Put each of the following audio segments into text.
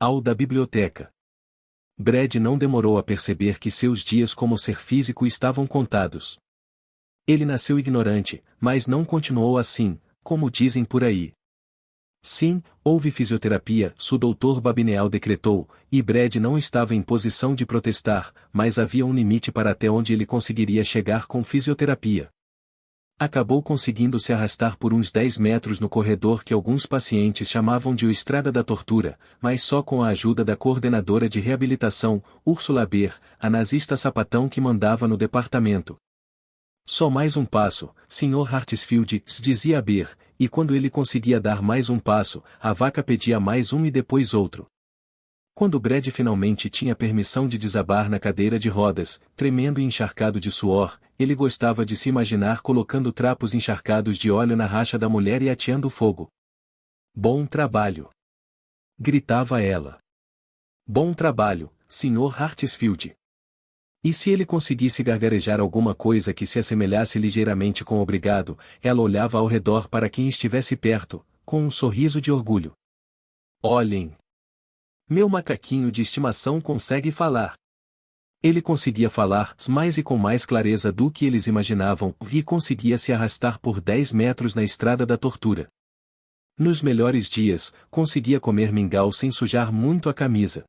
Hall da biblioteca. Brad não demorou a perceber que seus dias como ser físico estavam contados. Ele nasceu ignorante, mas não continuou assim, como dizem por aí. Sim, houve fisioterapia, o Dr. Babineal decretou, e Brad não estava em posição de protestar, mas havia um limite para até onde ele conseguiria chegar com fisioterapia. Acabou conseguindo se arrastar por uns 10 metros no corredor que alguns pacientes chamavam de o Estrada da Tortura, mas só com a ajuda da coordenadora de reabilitação, Ursula Beer, a nazista sapatão que mandava no departamento. Só mais um passo, Sr. Hartsfield, dizia Beer, e quando ele conseguia dar mais um passo, a vaca pedia mais um e depois outro. Quando Brad finalmente tinha permissão de desabar na cadeira de rodas, tremendo e encharcado de suor, ele gostava de se imaginar colocando trapos encharcados de óleo na racha da mulher e ateando fogo. Bom trabalho! Gritava ela. Bom trabalho, Sr. Hartsfield. E se ele conseguisse gargarejar alguma coisa que se assemelhasse ligeiramente com obrigado, ela olhava ao redor para quem estivesse perto, com um sorriso de orgulho. Olhem! Meu macaquinho de estimação consegue falar. Ele conseguia falar mais e com mais clareza do que eles imaginavam, e conseguia se arrastar por 10 metros na estrada da tortura. Nos melhores dias, conseguia comer mingau sem sujar muito a camisa.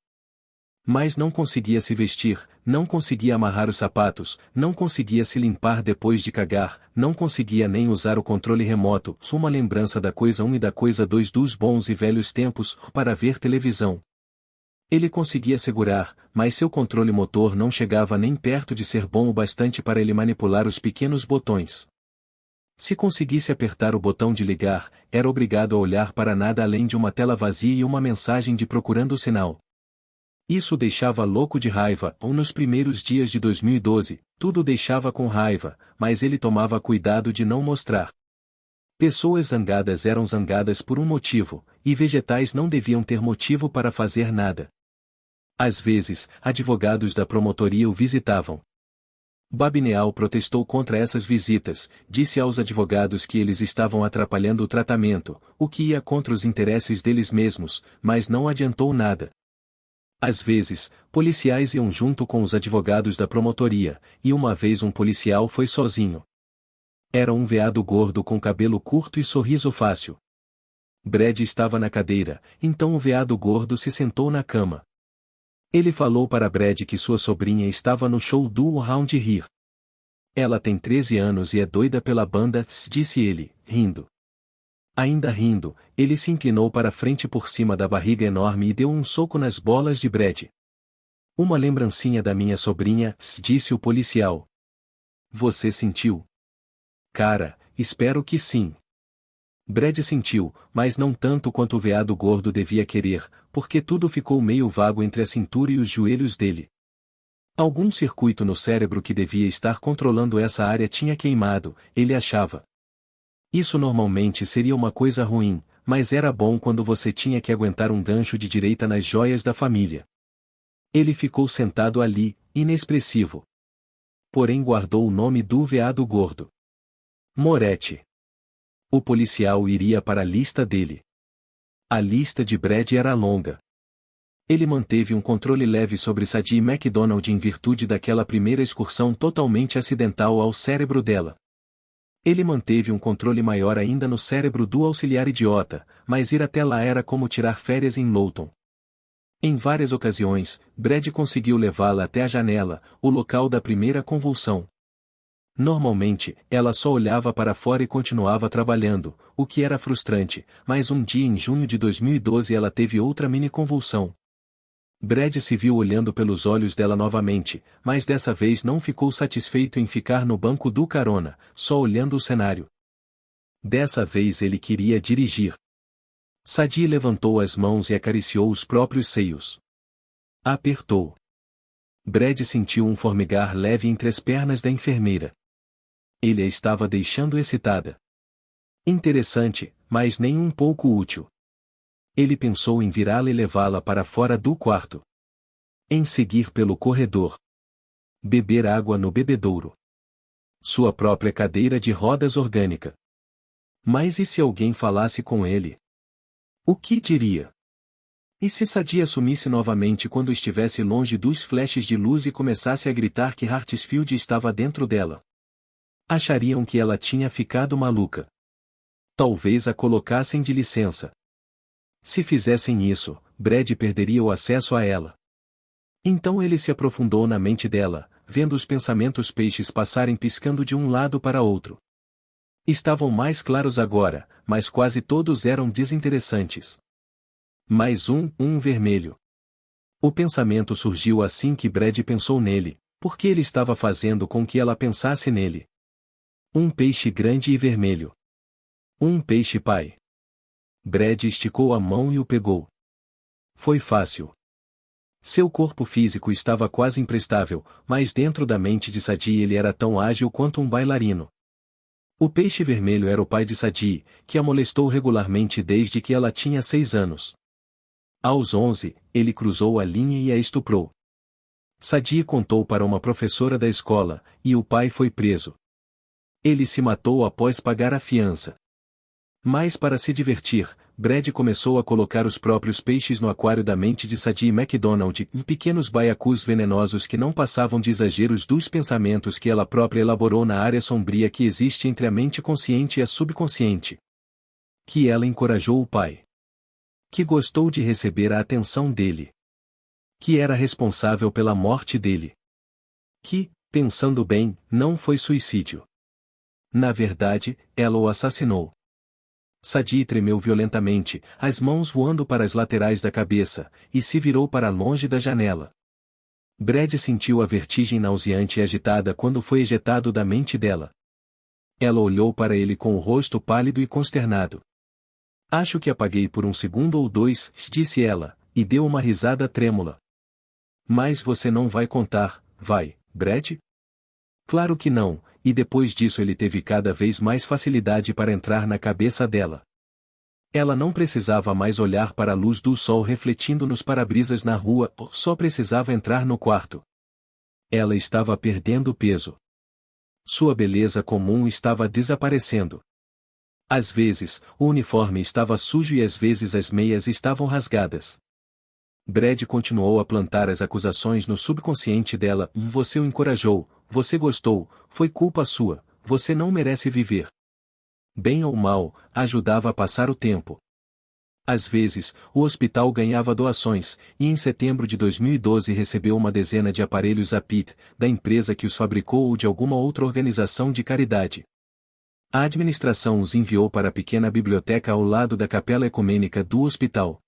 Mas não conseguia se vestir, não conseguia amarrar os sapatos, não conseguia se limpar depois de cagar, não conseguia nem usar o controle remoto, uma lembrança da coisa 1 e da coisa 2 dos bons e velhos tempos, para ver televisão. Ele conseguia segurar, mas seu controle motor não chegava nem perto de ser bom o bastante para ele manipular os pequenos botões. Se conseguisse apertar o botão de ligar, era obrigado a olhar para nada além de uma tela vazia e uma mensagem de procurando o sinal. Isso o deixava louco de raiva, ou nos primeiros dias de 2012, tudo o deixava com raiva, mas ele tomava cuidado de não mostrar. Pessoas zangadas eram zangadas por um motivo, e vegetais não deviam ter motivo para fazer nada. Às vezes, advogados da promotoria o visitavam. Babineal protestou contra essas visitas, disse aos advogados que eles estavam atrapalhando o tratamento, o que ia contra os interesses deles mesmos, mas não adiantou nada. Às vezes, policiais iam junto com os advogados da promotoria, e uma vez um policial foi sozinho. Era um veado gordo com cabelo curto e sorriso fácil. Brad estava na cadeira, então o veado gordo se sentou na cama. Ele falou para Brad que sua sobrinha estava no show do Round Here. Ela tem 13 anos e é doida pela banda, disse ele, rindo. Ainda rindo, ele se inclinou para frente por cima da barriga enorme e deu um soco nas bolas de Brad. Uma lembrancinha da minha sobrinha, disse o policial. Você sentiu? Cara, espero que sim. Brad sentiu, mas não tanto quanto o veado gordo devia querer, porque tudo ficou meio vago entre a cintura e os joelhos dele. Algum circuito no cérebro que devia estar controlando essa área tinha queimado, ele achava. Isso normalmente seria uma coisa ruim, mas era bom quando você tinha que aguentar um gancho de direita nas joias da família. Ele ficou sentado ali, inexpressivo. Porém guardou o nome do veado gordo. Moretti. O policial iria para a lista dele. A lista de Brad era longa. Ele manteve um controle leve sobre Sadie MacDonald em virtude daquela primeira excursão totalmente acidental ao cérebro dela. Ele manteve um controle maior ainda no cérebro do auxiliar idiota, mas ir até lá era como tirar férias em Loughton. Em várias ocasiões, Brad conseguiu levá-la até a janela, o local da primeira convulsão. Normalmente, ela só olhava para fora e continuava trabalhando, o que era frustrante, mas um dia em junho de 2012 ela teve outra mini-convulsão. Brad se viu olhando pelos olhos dela novamente, mas dessa vez não ficou satisfeito em ficar no banco do carona, só olhando o cenário. Dessa vez ele queria dirigir. Sadie levantou as mãos e acariciou os próprios seios. Apertou. Brad sentiu um formigar leve entre as pernas da enfermeira. Ele a estava deixando excitada. Interessante, mas nem um pouco útil. Ele pensou em virá-la e levá-la para fora do quarto. Em seguir pelo corredor. Beber água no bebedouro. Sua própria cadeira de rodas orgânica. Mas e se alguém falasse com ele? O que diria? E se Sadie assumisse novamente quando estivesse longe dos flashes de luz e começasse a gritar que Hartsfield estava dentro dela? Achariam que ela tinha ficado maluca. Talvez a colocassem de licença. Se fizessem isso, Brad perderia o acesso a ela. Então ele se aprofundou na mente dela, vendo os pensamentos peixes passarem piscando de um lado para outro. Estavam mais claros agora, mas quase todos eram desinteressantes. Mais um vermelho. O pensamento surgiu assim que Brad pensou nele, porque ele estava fazendo com que ela pensasse nele. Um peixe grande e vermelho. Um peixe-pai. Brad esticou a mão e o pegou. Foi fácil. Seu corpo físico estava quase imprestável, mas dentro da mente de Sadie ele era tão ágil quanto um bailarino. O peixe vermelho era o pai de Sadie, que a molestou regularmente desde que ela tinha 6 anos. Aos 11, ele cruzou a linha e a estuprou. Sadie contou para uma professora da escola, e o pai foi preso. Ele se matou após pagar a fiança. Mas para se divertir, Brad começou a colocar os próprios peixes no aquário da mente de Sadie MacDonald, em pequenos baiacus venenosos que não passavam de exageros dos pensamentos que ela própria elaborou na área sombria que existe entre a mente consciente e a subconsciente. Que ela encorajou o pai. Que gostou de receber a atenção dele. Que era responsável pela morte dele. Que, pensando bem, não foi suicídio. Na verdade, ela o assassinou. Sadie tremeu violentamente, as mãos voando para as laterais da cabeça, e se virou para longe da janela. Brad sentiu a vertigem nauseante e agitada quando foi ejetado da mente dela. Ela olhou para ele com o rosto pálido e consternado. Acho que apaguei por 1 segundo ou 2, disse ela, e deu uma risada trêmula. Mas você não vai contar, vai, Brad? Claro que não, e depois disso ele teve cada vez mais facilidade para entrar na cabeça dela. Ela não precisava mais olhar para a luz do sol refletindo nos para-brisas na rua, só precisava entrar no quarto. Ela estava perdendo peso. Sua beleza comum estava desaparecendo. Às vezes, o uniforme estava sujo e às vezes as meias estavam rasgadas. Brad continuou a plantar as acusações no subconsciente dela. Você o encorajou, você gostou, foi culpa sua, você não merece viver. Bem ou mal, ajudava a passar o tempo. Às vezes, o hospital ganhava doações, e em setembro de 2012 recebeu uma dezena de aparelhos Apit, da empresa que os fabricou ou de alguma outra organização de caridade. A administração os enviou para a pequena biblioteca ao lado da capela ecumênica do hospital.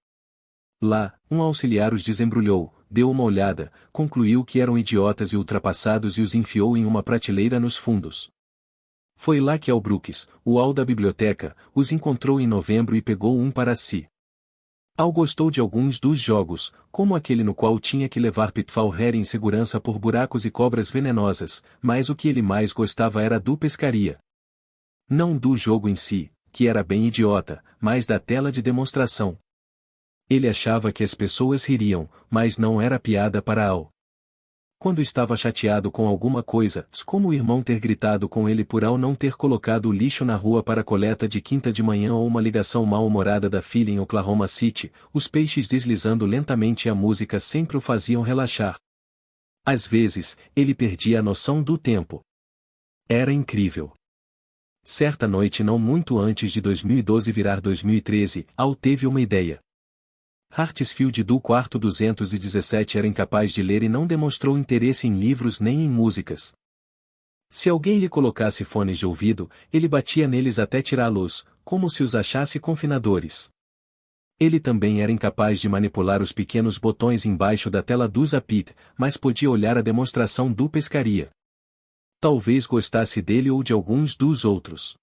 Lá, um auxiliar os desembrulhou, deu uma olhada, concluiu que eram idiotas e ultrapassados e os enfiou em uma prateleira nos fundos. Foi lá que Al Brooks, o Al da biblioteca, os encontrou em novembro e pegou um para si. Al gostou de alguns dos jogos, como aquele no qual tinha que levar Pitfall Harry em segurança por buracos e cobras venenosas, mas o que ele mais gostava era do pescaria. Não do jogo em si, que era bem idiota, mas da tela de demonstração. Ele achava que as pessoas ririam, mas não era piada para Al. Quando estava chateado com alguma coisa, como o irmão ter gritado com ele por Al não ter colocado o lixo na rua para coleta de quinta de manhã ou uma ligação mal-humorada da filha em Oklahoma City, os peixes deslizando lentamente e a música sempre o faziam relaxar. Às vezes, ele perdia a noção do tempo. Era incrível. Certa noite não muito antes de 2012 virar 2013, Al teve uma ideia. Hartsfield do quarto 217 era incapaz de ler e não demonstrou interesse em livros nem em músicas. Se alguém lhe colocasse fones de ouvido, ele batia neles até tirá-los, como se os achasse confinadores. Ele também era incapaz de manipular os pequenos botões embaixo da tela do Zapit, mas podia olhar a demonstração do pescaria. Talvez gostasse dele ou de alguns dos outros.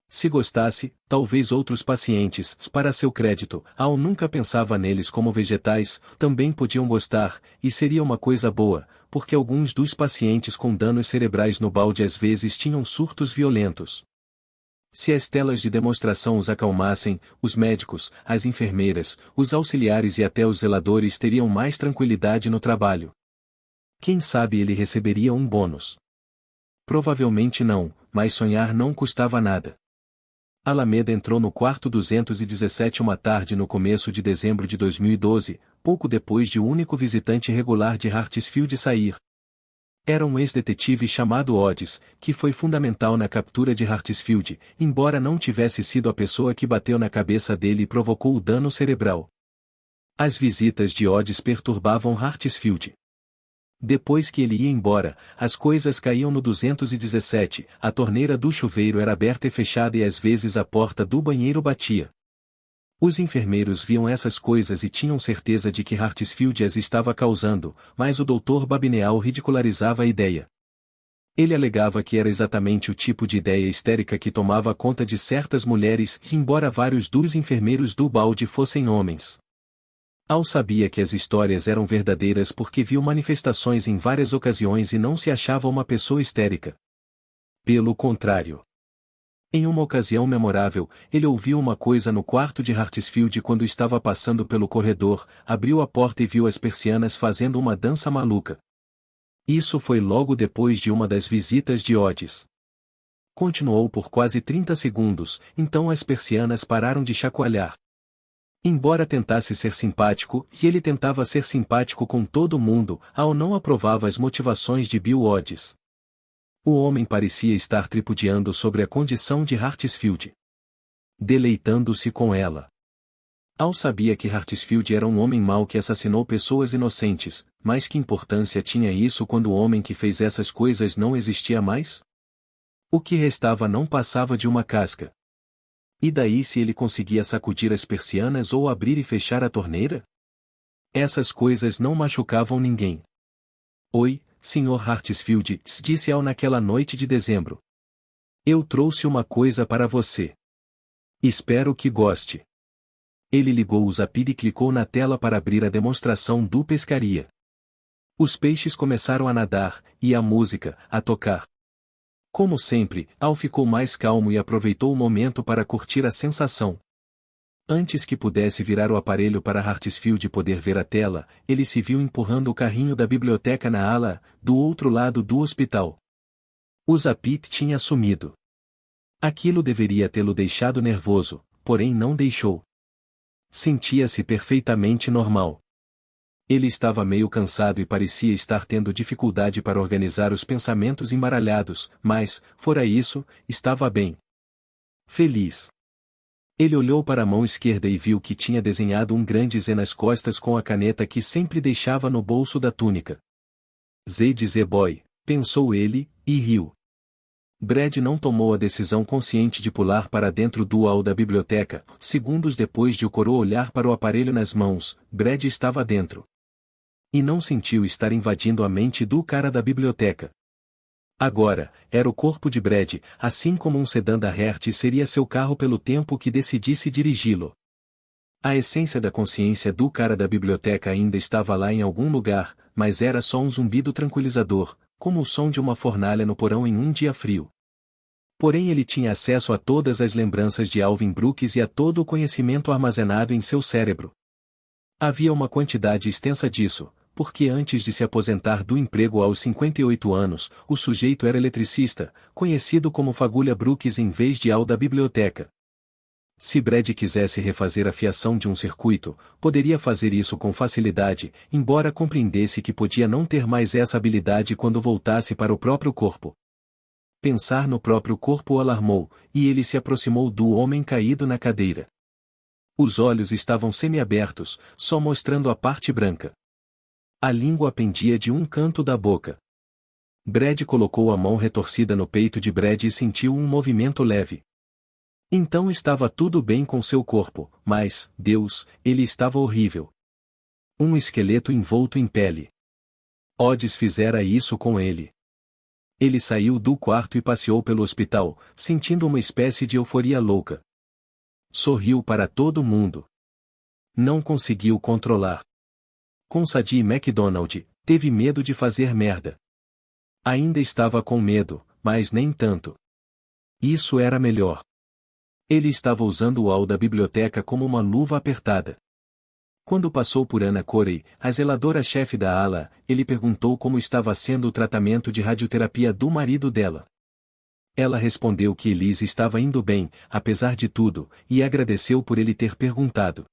Se gostasse, talvez outros pacientes, para seu crédito, Al nunca pensava neles como vegetais, também podiam gostar, e seria uma coisa boa, porque alguns dos pacientes com danos cerebrais no balde às vezes tinham surtos violentos. Se as telas de demonstração os acalmassem, os médicos, as enfermeiras, os auxiliares e até os zeladores teriam mais tranquilidade no trabalho. Quem sabe ele receberia um bônus. Provavelmente não, mas sonhar não custava nada. Alameda entrou no quarto 217 uma tarde no começo de dezembro de 2012, pouco depois de o único visitante regular de Hartsfield sair. Era um ex-detetive chamado Odds, que foi fundamental na captura de Hartsfield, embora não tivesse sido a pessoa que bateu na cabeça dele e provocou o dano cerebral. As visitas de Odds perturbavam Hartsfield. Depois que ele ia embora, as coisas caíam no 217, a torneira do chuveiro era aberta e fechada e às vezes a porta do banheiro batia. Os enfermeiros viam essas coisas e tinham certeza de que Hartsfield as estava causando, mas o Dr. Babineau ridicularizava a ideia. Ele alegava que era exatamente o tipo de ideia histérica que tomava conta de certas mulheres, embora vários dos enfermeiros do balde fossem homens. Al sabia que as histórias eram verdadeiras porque viu manifestações em várias ocasiões e não se achava uma pessoa histérica. Pelo contrário. Em uma ocasião memorável, ele ouviu uma coisa no quarto de Hartsfield quando estava passando pelo corredor, abriu a porta e viu as persianas fazendo uma dança maluca. Isso foi logo depois de uma das visitas de Odds. Continuou por quase 30 segundos, então as persianas pararam de chacoalhar. Embora tentasse ser simpático, e ele tentava ser simpático com todo mundo, Al não aprovava as motivações de Bill Odds. O homem parecia estar tripudiando sobre a condição de Hartsfield. Deleitando-se com ela. Al sabia que Hartsfield era um homem mau que assassinou pessoas inocentes, mas que importância tinha isso quando o homem que fez essas coisas não existia mais? O que restava não passava de uma casca. E daí se ele conseguia sacudir as persianas ou abrir e fechar a torneira? Essas coisas não machucavam ninguém. Oi, Sr. Hartsfield, disse Al naquela noite de dezembro. Eu trouxe uma coisa para você. Espero que goste. Ele ligou o Zapier e clicou na tela para abrir a demonstração do pescaria. Os peixes começaram a nadar, e a música, a tocar. Como sempre, Al ficou mais calmo e aproveitou o momento para curtir a sensação. Antes que pudesse virar o aparelho para Hartsfield poder ver a tela, ele se viu empurrando o carrinho da biblioteca na ala, do outro lado do hospital. O Zapier tinha sumido. Aquilo deveria tê-lo deixado nervoso, porém não deixou. Sentia-se perfeitamente normal. Ele estava meio cansado e parecia estar tendo dificuldade para organizar os pensamentos embaralhados, mas, fora isso, estava bem. Feliz. Ele olhou para a mão esquerda e viu que tinha desenhado um grande Z nas costas com a caneta que sempre deixava no bolso da túnica. Z de Z-Boy, pensou ele, e riu. Brad não tomou a decisão consciente de pular para dentro do hall da biblioteca. Segundos depois de o coroa olhar para o aparelho nas mãos, Brad estava dentro. E não sentiu estar invadindo a mente do cara da biblioteca. Agora, era o corpo de Brad, assim como um sedã da Hertz seria seu carro pelo tempo que decidisse dirigi-lo. A essência da consciência do cara da biblioteca ainda estava lá em algum lugar, mas era só um zumbido tranquilizador, como o som de uma fornalha no porão em um dia frio. Porém ele tinha acesso a todas as lembranças de Alvin Brooks e a todo o conhecimento armazenado em seu cérebro. Havia uma quantidade extensa disso, porque antes de se aposentar do emprego aos 58 anos, o sujeito era eletricista, conhecido como Fagulha Brooks em vez de Al da biblioteca. Se Brad quisesse refazer a fiação de um circuito, poderia fazer isso com facilidade, embora compreendesse que podia não ter mais essa habilidade quando voltasse para o próprio corpo. Pensar no próprio corpo o alarmou, e ele se aproximou do homem caído na cadeira. Os olhos estavam semiabertos, só mostrando a parte branca. A língua pendia de um canto da boca. Brad colocou a mão retorcida no peito de Brad e sentiu um movimento leve. Então estava tudo bem com seu corpo, mas, Deus, ele estava horrível. Um esqueleto envolto em pele. Odds fizera isso com ele. Ele saiu do quarto e passeou pelo hospital, sentindo uma espécie de euforia louca. Sorriu para todo mundo. Não conseguiu controlar. Com Sadie MacDonald, teve medo de fazer merda. Ainda estava com medo, mas nem tanto. Isso era melhor. Ele estava usando o hall da biblioteca como uma luva apertada. Quando passou por Anna Corey, a zeladora-chefe da ala, ele perguntou como estava sendo o tratamento de radioterapia do marido dela. Ela respondeu que Elise estava indo bem, apesar de tudo, e agradeceu por ele ter perguntado.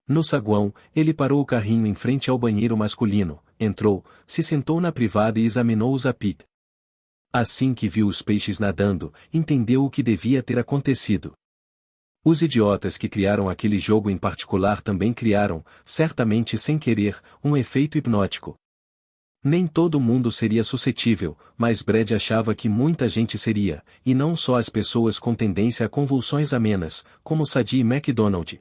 No saguão, ele parou o carrinho em frente ao banheiro masculino, entrou, se sentou na privada e examinou o Zapit. Assim que viu os peixes nadando, entendeu o que devia ter acontecido. Os idiotas que criaram aquele jogo em particular também criaram, certamente sem querer, um efeito hipnótico. Nem todo mundo seria suscetível, mas Brad achava que muita gente seria, e não só as pessoas com tendência a convulsões amenas, como Sadie MacDonald.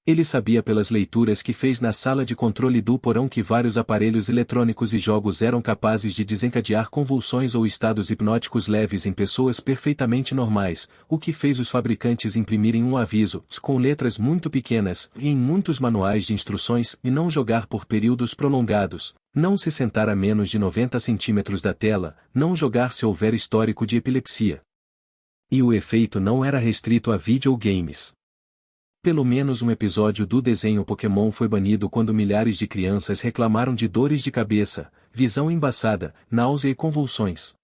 Ele sabia pelas leituras que fez na sala de controle do porão que vários aparelhos eletrônicos e jogos eram capazes de desencadear convulsões ou estados hipnóticos leves em pessoas perfeitamente normais, o que fez os fabricantes imprimirem um aviso, com letras muito pequenas, e em muitos manuais de instruções, e não jogar por períodos prolongados, não se sentar a menos de 90 centímetros da tela, não jogar se houver histórico de epilepsia. E o efeito não era restrito a videogames. Pelo menos um episódio do desenho Pokémon foi banido quando milhares de crianças reclamaram de dores de cabeça, visão embaçada, náusea e convulsões.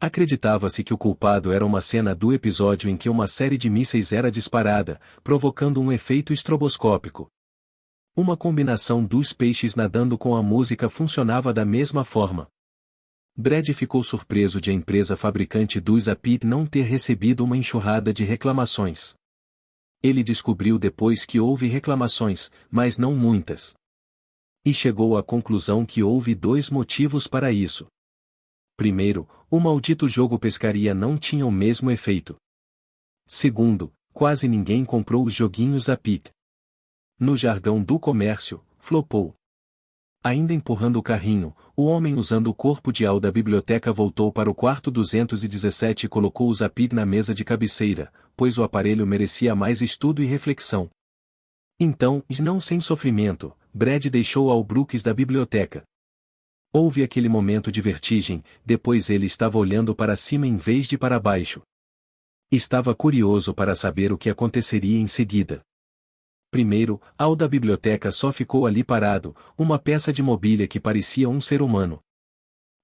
Acreditava-se que o culpado era uma cena do episódio em que uma série de mísseis era disparada, provocando um efeito estroboscópico. Uma combinação dos peixes nadando com a música funcionava da mesma forma. Brad ficou surpreso de a empresa fabricante do Zapit não ter recebido uma enxurrada de reclamações. Ele descobriu depois que houve reclamações, mas não muitas. E chegou à conclusão que houve dois motivos para isso. Primeiro, o maldito jogo pescaria não tinha o mesmo efeito. Segundo, quase ninguém comprou os joguinhos Zapit. No jargão do comércio, flopou. Ainda empurrando o carrinho, o homem usando o corpo de Al da biblioteca voltou para o quarto 217 e colocou o Zapit na mesa de cabeceira, pois o aparelho merecia mais estudo e reflexão. Então, e não sem sofrimento, Brad deixou Al Brooks da biblioteca. Houve aquele momento de vertigem, depois ele estava olhando para cima em vez de para baixo. Estava curioso para saber o que aconteceria em seguida. Primeiro, Al da biblioteca só ficou ali parado, uma peça de mobília que parecia um ser humano.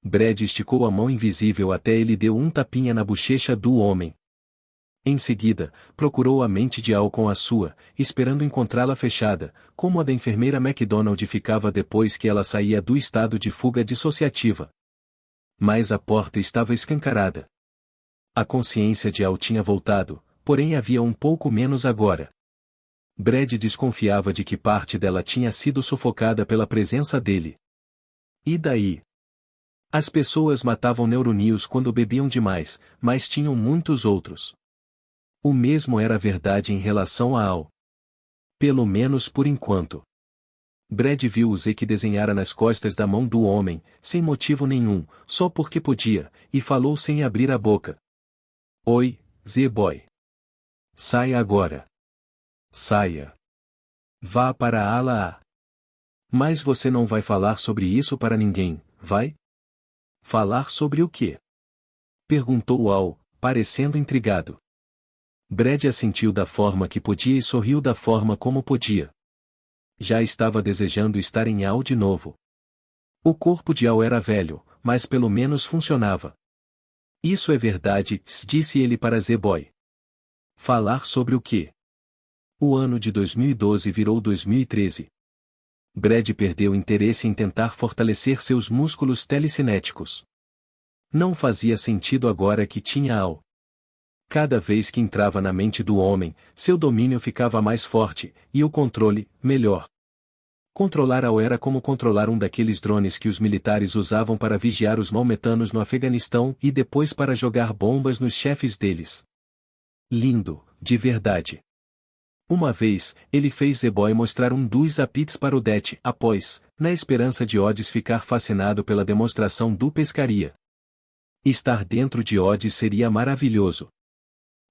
Brad esticou a mão invisível até ele deu um tapinha na bochecha do homem. Em seguida, procurou a mente de Al com a sua, esperando encontrá-la fechada, como a da enfermeira MacDonald ficava depois que ela saía do estado de fuga dissociativa. Mas a porta estava escancarada. A consciência de Al tinha voltado, porém havia um pouco menos agora. Brad desconfiava de que parte dela tinha sido sufocada pela presença dele. E daí? As pessoas matavam neurônios quando bebiam demais, mas tinham muitos outros. O mesmo era verdade em relação a Al. Pelo menos por enquanto. Brad viu o Z que desenhara nas costas da mão do homem, sem motivo nenhum, só porque podia, e falou sem abrir a boca. Oi, Z-Boy. Saia agora. Saia. Vá para a ala A. Mas você não vai falar sobre isso para ninguém, vai? Falar sobre o quê? Perguntou Al, parecendo intrigado. Brad assentiu da forma que podia e sorriu da forma como podia. Já estava desejando estar em Al de novo. O corpo de Al era velho, mas pelo menos funcionava. Isso é verdade, disse ele para Z-Boy. Falar sobre o quê? O ano de 2012 virou 2013. Brad perdeu interesse em tentar fortalecer seus músculos telecinéticos. Não fazia sentido agora que tinha Al. Cada vez que entrava na mente do homem, seu domínio ficava mais forte, e o controle, melhor. Controlar Al era como controlar um daqueles drones que os militares usavam para vigiar os maometanos no Afeganistão e depois para jogar bombas nos chefes deles. Lindo, de verdade. Uma vez, ele fez Z-Boy mostrar um dos Zapits para o Det após, na esperança de Odds ficar fascinado pela demonstração do pescaria. Estar dentro de Odds seria maravilhoso.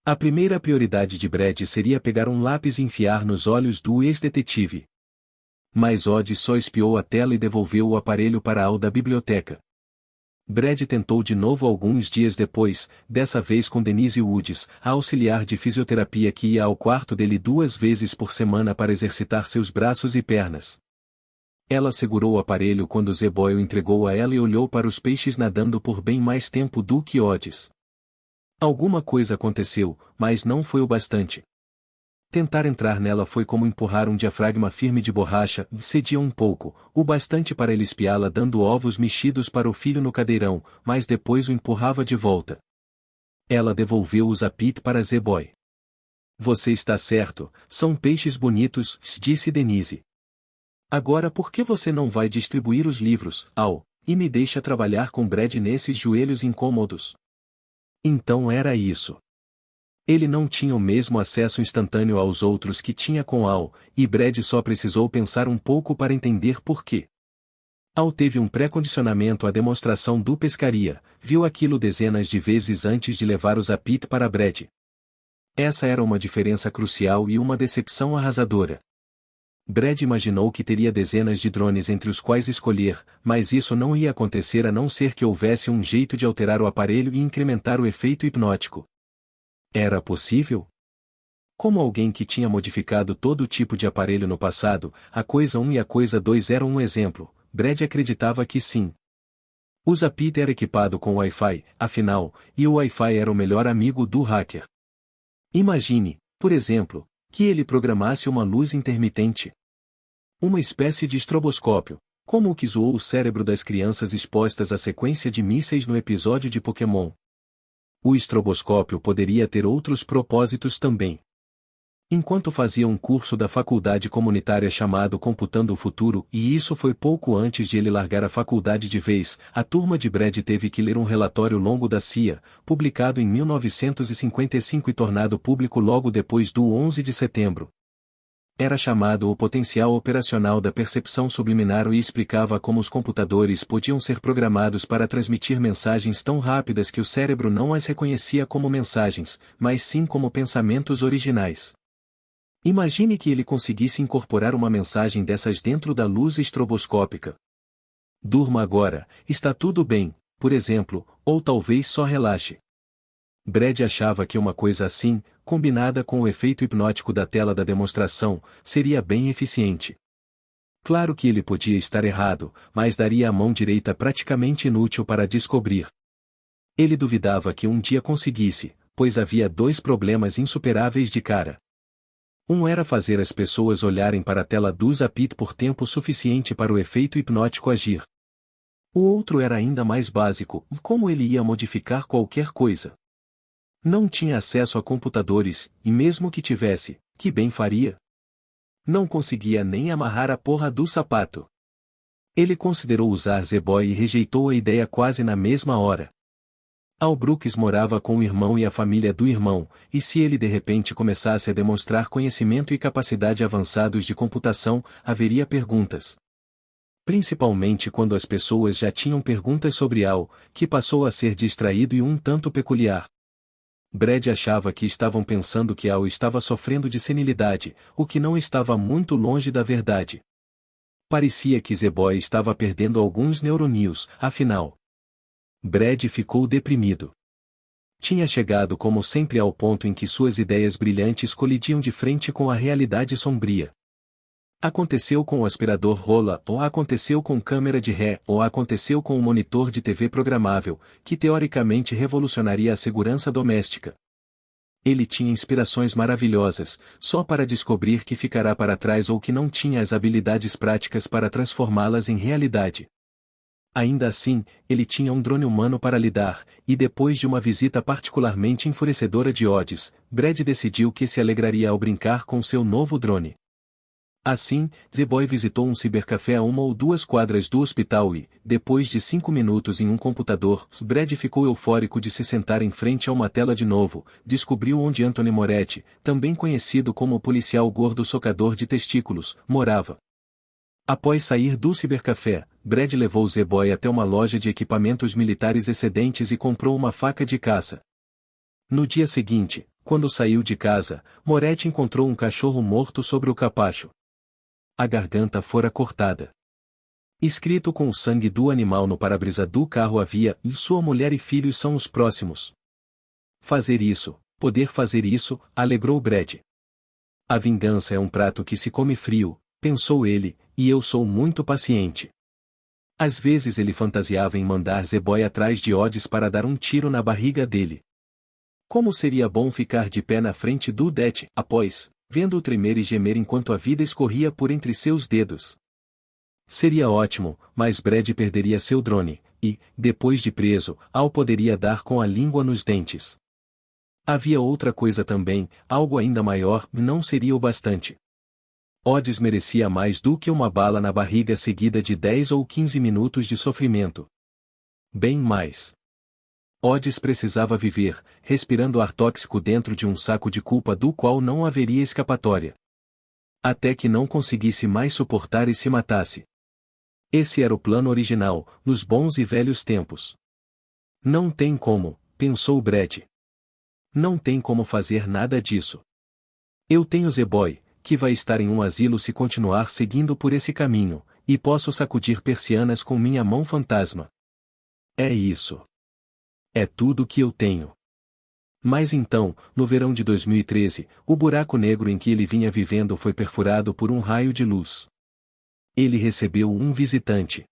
A primeira prioridade de Brad seria pegar um lápis e enfiar nos olhos do ex-detetive. Mas Odds só espiou a tela e devolveu o aparelho para Al da biblioteca. Brad tentou de novo alguns dias depois, dessa vez com Denise Woods, a auxiliar de fisioterapia que ia ao quarto dele 2 vezes por semana para exercitar seus braços e pernas. Ela segurou o aparelho quando Z-Boy o entregou a ela e olhou para os peixes nadando por bem mais tempo do que Odds. Alguma coisa aconteceu, mas não foi o bastante. Tentar entrar nela foi como empurrar um diafragma firme de borracha, cedia um pouco, o bastante para ele espiá-la dando ovos mexidos para o filho no cadeirão, mas depois o empurrava de volta. Ela devolveu os apit para Z-Boy. Você está certo, são peixes bonitos, disse Denise. Agora por que você não vai distribuir os livros, Al, e me deixa trabalhar com Brad nesses joelhos incômodos? Então era isso. Ele não tinha o mesmo acesso instantâneo aos outros que tinha com Al, e Brad só precisou pensar um pouco para entender por quê. Al teve um pré-condicionamento à demonstração do pescaria, viu aquilo dezenas de vezes antes de levar os apit para Brad. Essa era uma diferença crucial e uma decepção arrasadora. Brad imaginou que teria dezenas de drones entre os quais escolher, mas isso não ia acontecer a não ser que houvesse um jeito de alterar o aparelho e incrementar o efeito hipnótico. Era possível? Como alguém que tinha modificado todo tipo de aparelho no passado, a coisa 1 e a coisa 2 eram um exemplo, Brad acreditava que sim. O Zapit era equipado com Wi-Fi, afinal, e o Wi-Fi era o melhor amigo do hacker. Imagine, por exemplo, que ele programasse uma luz intermitente. Uma espécie de estroboscópio, como o que zoou o cérebro das crianças expostas à sequência de mísseis no episódio de Pokémon. O estroboscópio poderia ter outros propósitos também. Enquanto fazia um curso da faculdade comunitária chamado Computando o Futuro, e isso foi pouco antes de ele largar a faculdade de vez, a turma de Brad teve que ler um relatório longo da CIA, publicado em 1955 e tornado público logo depois do 11 de setembro. Era chamado o potencial operacional da percepção subliminar e explicava como os computadores podiam ser programados para transmitir mensagens tão rápidas que o cérebro não as reconhecia como mensagens, mas sim como pensamentos originais. Imagine que ele conseguisse incorporar uma mensagem dessas dentro da luz estroboscópica. Durma agora, está tudo bem, por exemplo, ou talvez só relaxe. Brad achava que uma coisa assim, combinada com o efeito hipnótico da tela da demonstração, seria bem eficiente. Claro que ele podia estar errado, mas daria a mão direita praticamente inútil para descobrir. Ele duvidava que um dia conseguisse, pois havia dois problemas insuperáveis de cara. Um era fazer as pessoas olharem para a tela do Zapit por tempo suficiente para o efeito hipnótico agir. O outro era ainda mais básico, como ele ia modificar qualquer coisa. Não tinha acesso a computadores, e mesmo que tivesse, que bem faria? Não conseguia nem amarrar a porra do sapato. Ele considerou usar Z-Boy e rejeitou a ideia quase na mesma hora. Al Brooks morava com o irmão e a família do irmão, e se ele de repente começasse a demonstrar conhecimento e capacidade avançados de computação, haveria perguntas. Principalmente quando as pessoas já tinham perguntas sobre Al, que passou a ser distraído e um tanto peculiar. Brad achava que estavam pensando que Al estava sofrendo de senilidade, o que não estava muito longe da verdade. Parecia que Z-Boy estava perdendo alguns neurônios, afinal. Brad ficou deprimido. Tinha chegado como sempre ao ponto em que suas ideias brilhantes colidiam de frente com a realidade sombria. Aconteceu com o aspirador rola, ou aconteceu com câmera de ré, ou aconteceu com o monitor de TV programável, que teoricamente revolucionaria a segurança doméstica. Ele tinha inspirações maravilhosas, só para descobrir que ficará para trás ou que não tinha as habilidades práticas para transformá-las em realidade. Ainda assim, ele tinha um drone humano para lidar, e depois de uma visita particularmente enfurecedora de Odds, Brad decidiu que se alegraria ao brincar com seu novo drone. Assim, Z-Boy visitou um cibercafé a 1 ou 2 quadras do hospital e, depois de 5 minutos em um computador, Brad ficou eufórico de se sentar em frente a uma tela de novo, descobriu onde Anthony Moretti, também conhecido como o policial gordo socador de testículos, morava. Após sair do cibercafé, Brad levou Z-Boy até uma loja de equipamentos militares excedentes e comprou uma faca de caça. No dia seguinte, quando saiu de casa, Moretti encontrou um cachorro morto sobre o capacho. A garganta fora cortada. Escrito com o sangue do animal no para-brisa do carro havia: "E sua mulher e filhos são os próximos." Poder fazer isso, alegrou Brad. A vingança é um prato que se come frio, pensou ele, e eu sou muito paciente. Às vezes ele fantasiava em mandar Z-Boy atrás de Odds para dar um tiro na barriga dele. Como seria bom ficar de pé na frente do Det, após, vendo-o tremer e gemer enquanto a vida escorria por entre seus dedos. Seria ótimo, mas Brad perderia seu drone, e, depois de preso, Al poderia dar com a língua nos dentes. Havia outra coisa também, algo ainda maior, não seria o bastante. Odds merecia mais do que uma bala na barriga seguida de 10 ou 15 minutos de sofrimento. Bem mais. Odds precisava viver, respirando ar tóxico dentro de um saco de culpa do qual não haveria escapatória. Até que não conseguisse mais suportar e se matasse. Esse era o plano original, nos bons e velhos tempos. Não tem como, pensou Brad. Não tem como fazer nada disso. Eu tenho Z-Boy, que vai estar em um asilo se continuar seguindo por esse caminho, e posso sacudir persianas com minha mão fantasma. É isso. É tudo que eu tenho. Mas então, no verão de 2013, o buraco negro em que ele vinha vivendo foi perfurado por um raio de luz. Ele recebeu um visitante.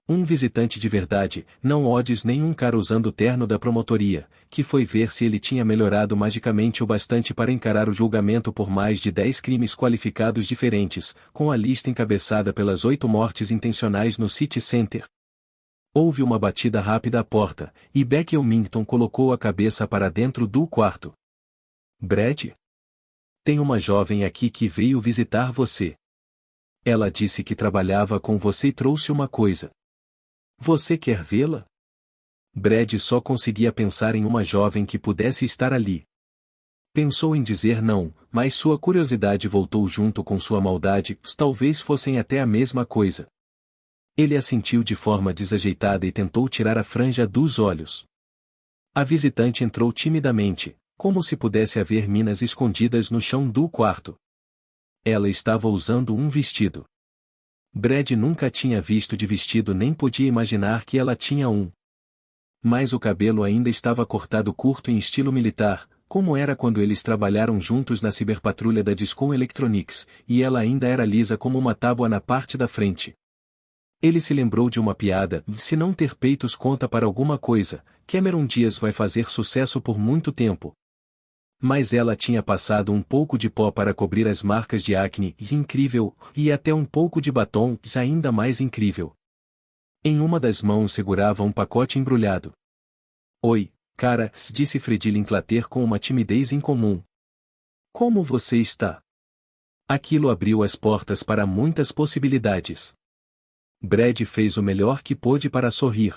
Um visitante de verdade, não Odds nem um cara usando o terno da promotoria, que foi ver se ele tinha melhorado magicamente o bastante para encarar o julgamento por mais de 10 crimes qualificados diferentes, com a lista encabeçada pelas 8 mortes intencionais no City Center. Houve uma batida rápida à porta, e Becky Wilmington colocou a cabeça para dentro do quarto. Brad? Tem uma jovem aqui que veio visitar você. Ela disse que trabalhava com você e trouxe uma coisa. Você quer vê-la? Brad só conseguia pensar em uma jovem que pudesse estar ali. Pensou em dizer não, mas sua curiosidade voltou junto com sua maldade, talvez fossem até a mesma coisa. Ele assentiu de forma desajeitada e tentou tirar a franja dos olhos. A visitante entrou timidamente, como se pudesse haver minas escondidas no chão do quarto. Ela estava usando um vestido. Brad nunca tinha visto de vestido nem podia imaginar que ela tinha um. Mas o cabelo ainda estava cortado curto em estilo militar, como era quando eles trabalharam juntos na ciberpatrulha da Discom Electronics, e ela ainda era lisa como uma tábua na parte da frente. Ele se lembrou de uma piada, se não ter peitos conta para alguma coisa, Cameron Diaz vai fazer sucesso por muito tempo. Mas ela tinha passado um pouco de pó para cobrir as marcas de acne, incrível, e até um pouco de batom, ainda mais incrível. Em uma das mãos segurava um pacote embrulhado. Oi, cara, disse Fred Linklater com uma timidez incomum. Como você está? Aquilo abriu as portas para muitas possibilidades. Brad fez o melhor que pôde para sorrir.